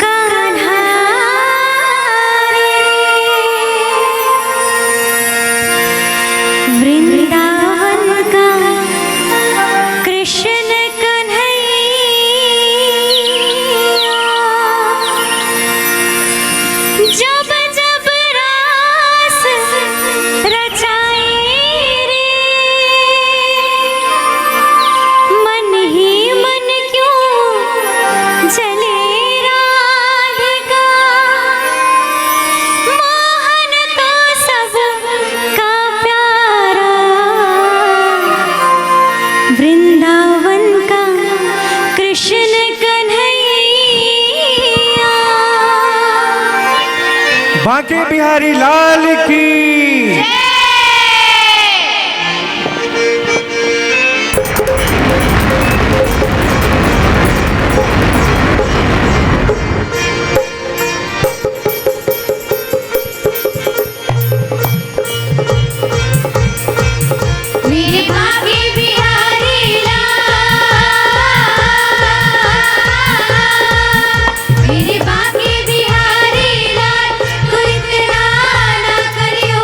कान्हा रे, वृंदावन का कृष्ण जब जब रास रचाए रे, मन ही मन क्यों जले राधिका, मोहन तो सब का प्यारा, वृंदावन का कृष्ण बांके बिहारी लाल की। मेरे भाग्य बिहारी लाल, मेरे भाग्य बिहारी लाल, तू इतना ना करियो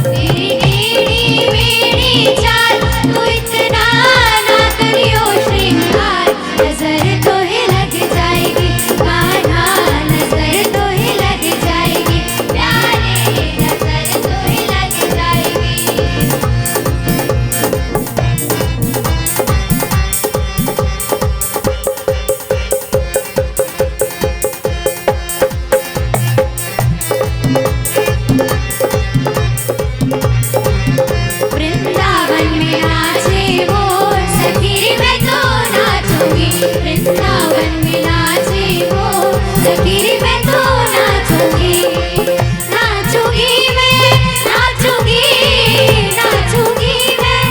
तेरी टेढ़ी मेढ़ी चाल, तू इतना ना करियो श्रृंगार, नजर तो ही लग जाएगी कान्हा, नजर तो ही लग जाएगी प्यारे, नजर तो ही लग जाएगी। वृंदावन में नाचे वो सखी मैं तो नाचूंगी, वृंदावन में नाचे वो सखी मैं तो नाचूंगी, नाचूंगी मैं, नाचूंगी, नाचूंगी मैं,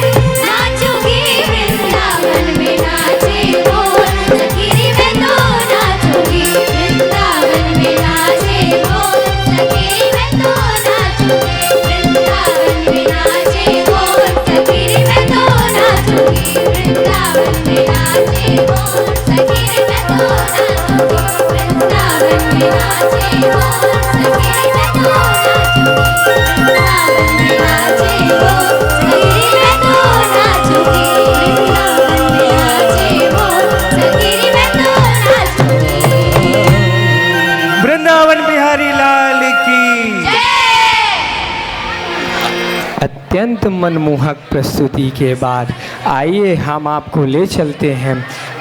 नाचूंगी वृंदावन में नाचे वो सखी मैं तो नाचूंगी, वृंदावन में नाचे वो सखी मैं तो नाचूंगी, वृंदावन में नाचे वो सखी मैं तो नाचूंगी, वृंदावन में नाचे वो सखी मैं तो नाचूंगी, वृंदावन में नाचे वो सखी मैं तो नाचूंगी, वृंदावन में नाचे वो सखी मैं तो नाचूंगी, वृंदावन में नाचे वो सखी मैं तो नाचूंगी। वृंदावन बिहारी लाल की अत्यंत मनमोहक प्रस्तुति के बाद आइए हम आपको ले चलते हैं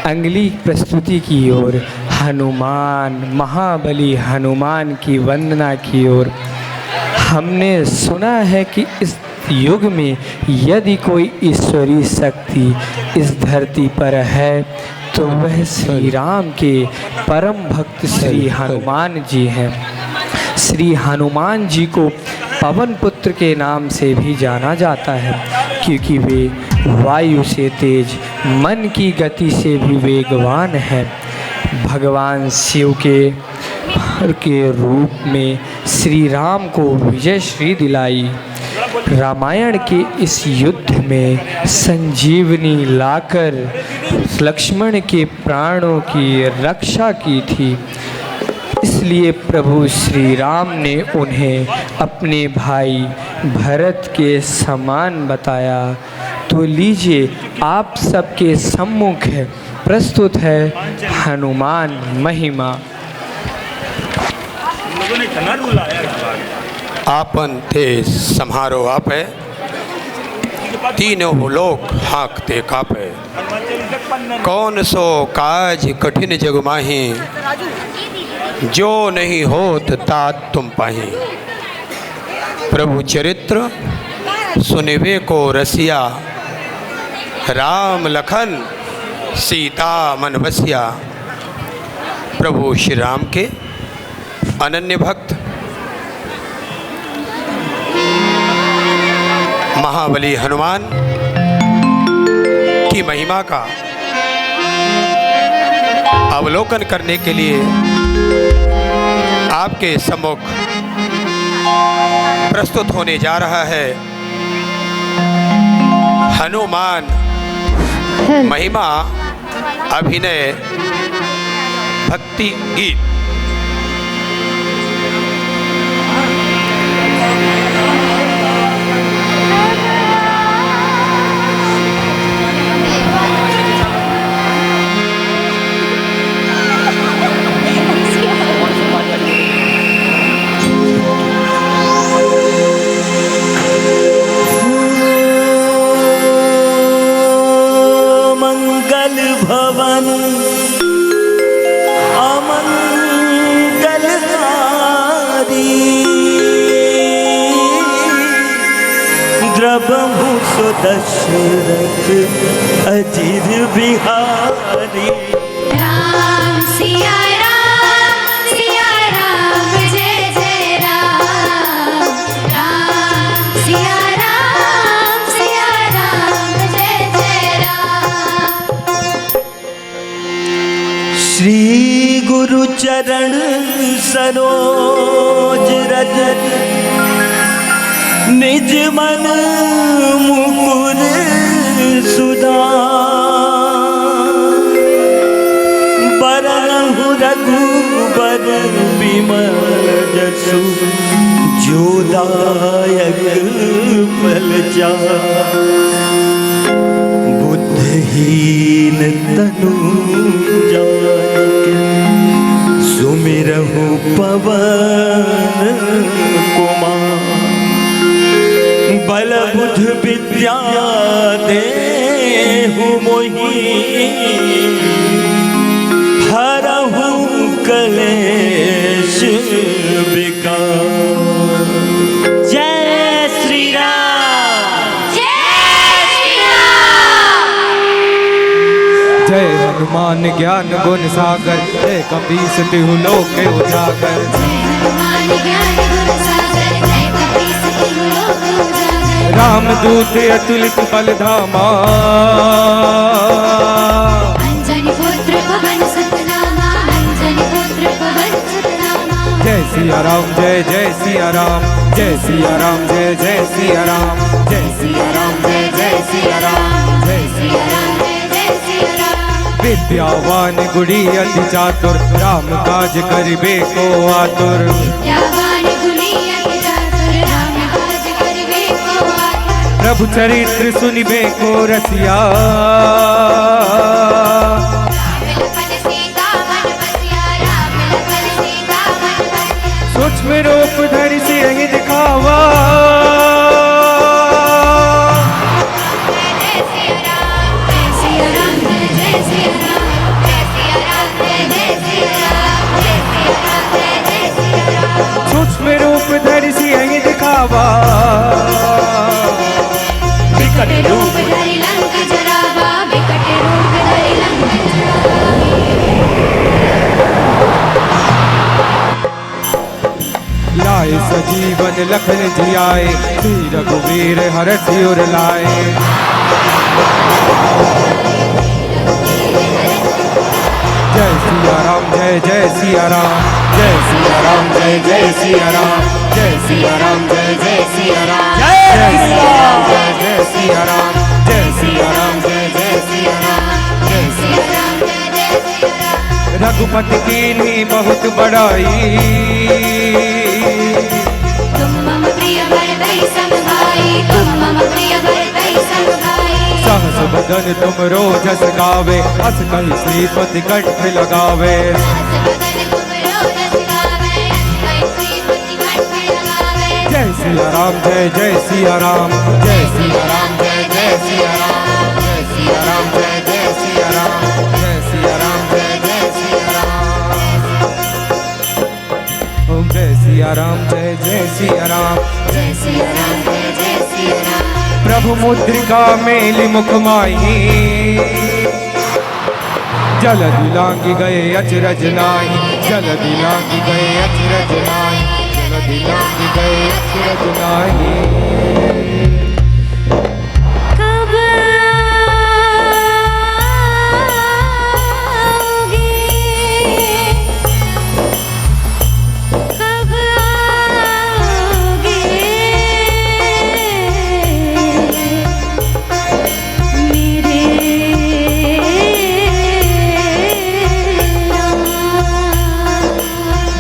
अगली प्रस्तुति की ओर, हनुमान, महाबली हनुमान की वंदना की ओर। हमने सुना है कि इस युग में यदि कोई ईश्वरीय शक्ति इस धरती पर है तो वह श्री राम के परम भक्त श्री हनुमान जी हैं। श्री हनुमान जी को पवन पुत्र के नाम से भी जाना जाता है, क्योंकि वे वायु से तेज, मन की गति से भी वेगवान हैं। भगवान शिव के रूप में श्री राम को विजय श्री दिलाई। रामायण के इस युद्ध में संजीवनी लाकर लक्ष्मण के प्राणों की रक्षा की थी, इसलिए प्रभु श्री राम ने उन्हें अपने भाई भरत के समान बताया। तो लीजिए आप सबके सम्मुख प्रस्तुत है हनुमान महिमा। आपन थे सम्हारो आपे, तीनों लोक हाँकते कापे, कौन सो काज कठिन जग माही, जो नहीं होत तात तुम पाही। प्रभु चरित्र सुनिवे को रसिया, राम लखन सीता मन बसिया। प्रभु श्री राम के अनन्य भक्त महाबली हनुमान की महिमा का अवलोकन करने के लिए आपके सम्मुख प्रस्तुत होने जा रहा है हनुमान महिमा अभिनय भक्ति गीत। भवन अमंगलहारी, द्रवहु सो दशरथ अजिर बिहारी। राम सिया राम जय जय राम, राम सिया राम जय जय राम। श्री गुरु चरण सरोज रज, निज मन मुकुर सुधार। बरनहु रघुबर बिमल जसु, जोदायक फल बुद्धहीन तनु जाके सुमिरहु पवन कुमार बल बुध विद्या देहु मोहि हरहु कलेश विकार। जय श्री राम। जय हनुमान ज्ञान गुण सागर, जय कपीस तिहु लोक उजागर। रामदूत अतुलित बल धामा, अंजनी पुत्र पवन सुत नामा, अंजनी पुत्र पवन सुत नामा। जय सिया राम जय जय सिया राम, जय सिया राम जय जय सिया राम, जय सिया राम जय जय सिया राम, जय सिया राम जय जय सिया राम। विद्यावान गुड़ी अति चातुर, राम काज करिबे को आतुर। विद्यावान गुणी अति चातुर, राम काज करिबे को आतुर। प्रभु चरित्र सुनिबे को रसिया, सूक्ष्म रूप धरि सियहि दिखावा। सूक्ष्म रूप धरि सियहि दिखावा, विकट रूप धरि लंक जरावा, विकट रूप धरि लंक जरावा। लाए सजीवन लखन जियाए, श्री रघुवीर हरषि उर लाए। जय सिया राम जय जय सिया राम, जय सिया राम जय जय सिया राम, जय सिया राम जय जय सिया राम, जय सिया राम जय जय सिया राम, जय सिया राम जय जय सिया राम, जय सिया राम जय जय सिया राम। रघुपति कीन्ही बहुत बड़ाई, तुम मम प्रिय भरतहि सम भाई, तुम मम प्रिय भरतहि सम भाई। सहस बदन तुम रोजस गावे, अस कहि श्रीपति कंठ लगावे। सहस बदन तुम रोजस गावे, अस कहि श्रीपति कंठ लगावे। जय सिया राम जय जय सिया राम, जय सिया राम जय जय सिया राम, जय सिया राम जय जय सिया राम, जय सिया राम जय जय सिया राम। ओम जय सिया राम जय जय सिया राम, जय सिया राम जय जय सिया राम। प्रभु मुद्रिका मेलि मुख माही, जलधि लांघि गए अचरज नाहि, जलधि लांघि गए अचरज नाहि, जलधि लांघि गए अचरज नाहि। कब आओगे, कब आओगे मेरे राम।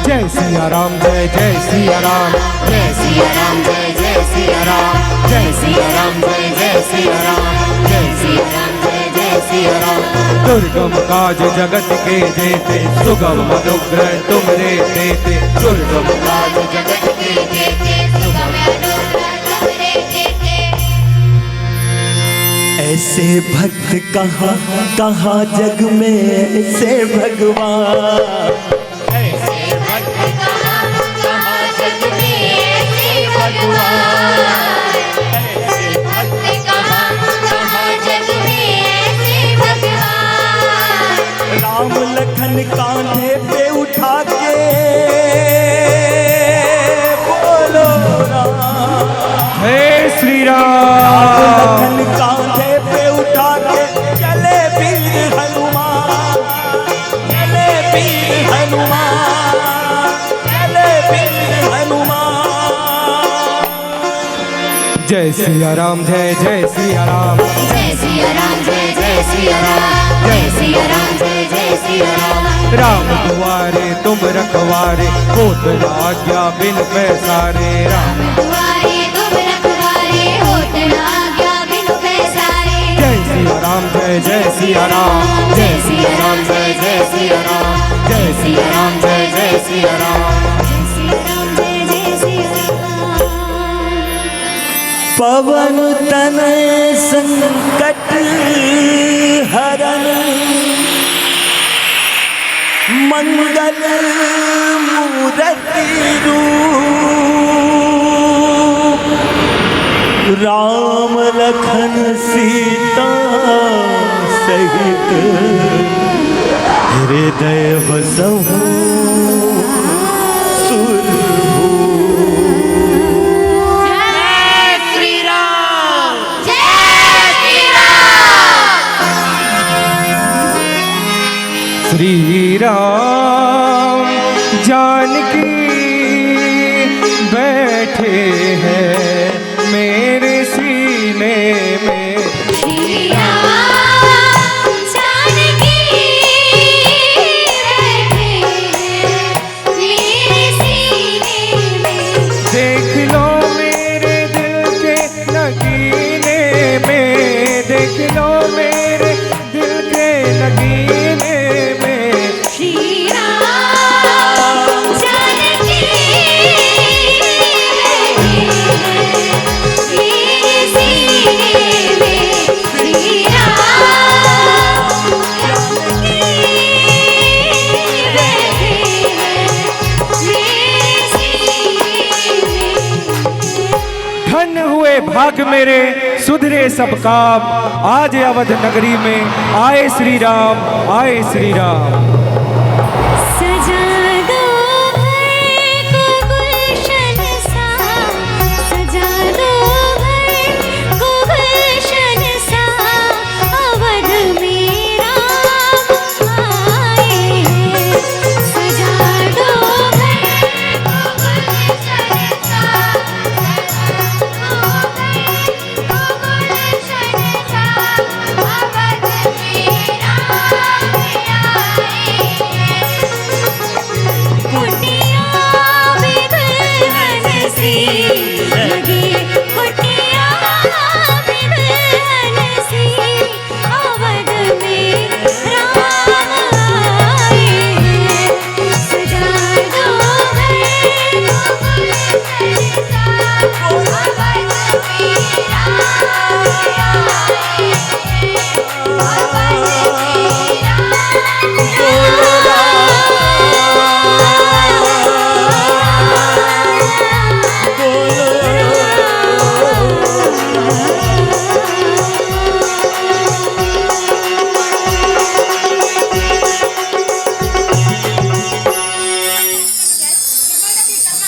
जय सिया राम जय जय सिया राम, जय सिया राम जय जय सिया राम, जय सिया राम जय जय सिया राम, जय सिया राम जय जय सिया राम। दुर्गम काज जगत के जेते, सुगम अनुग्रह तुमरे देते, दुर्गम काज जगत के जेते, सुगम अनुग्रह तुमरे देते। ऐसे भक्त कहाँ कहाँ जग में ऐसे भगवान, ऐसे भक्त कहाँ कहाँ जग में ऐसे भगवान, ऐसे भक्त कहाँ कहाँ जग में ऐसे भगवान। राम लखन कांधे पे उठा के बोलो राम। हे श्री राम राम। लखन कांधे पे उठा के चले वीर हनुमान, चले वीर हनुमान, चले वीर हनुमान। जय सिया राम जय जय सिया राम, जय सिया राम जय जय सिया राम, जय सिया राम, जय जय सिया राम। राम दुआरे तुम रखवारे, होत न आज्ञा बिन पैसारे। राम दुआरे तुम रखवारे, होत न आज्ञा बिनु पैसारे। जय सिया राम, जय जय सिया राम, जय सिया राम, जय जय सिया राम, जय सिया राम, जय जय सिया राम। जय सिया राम, जय जय सिया राम। पवन तनय संकट हरन, मंगल मूर्ति रूप, राम लखन सीता सहित हृदय बसहु श्री राम जानकी बैठे हैं मेरे सीने में। श्री राम जानकी बैठे हैं मेरे सीने में। देख लो मेरे दिल के नगीने में, देख लो मेरे दिल के नगीने में। श्री राम जानकी बैठे हैं मेरे सीने में। श्री राम जानकी बैठे हैं मेरे सीने में। धन हुए भाग मेरे सुधरे सब काम, आज अवध नगरी में आए श्री राम, आए श्री राम।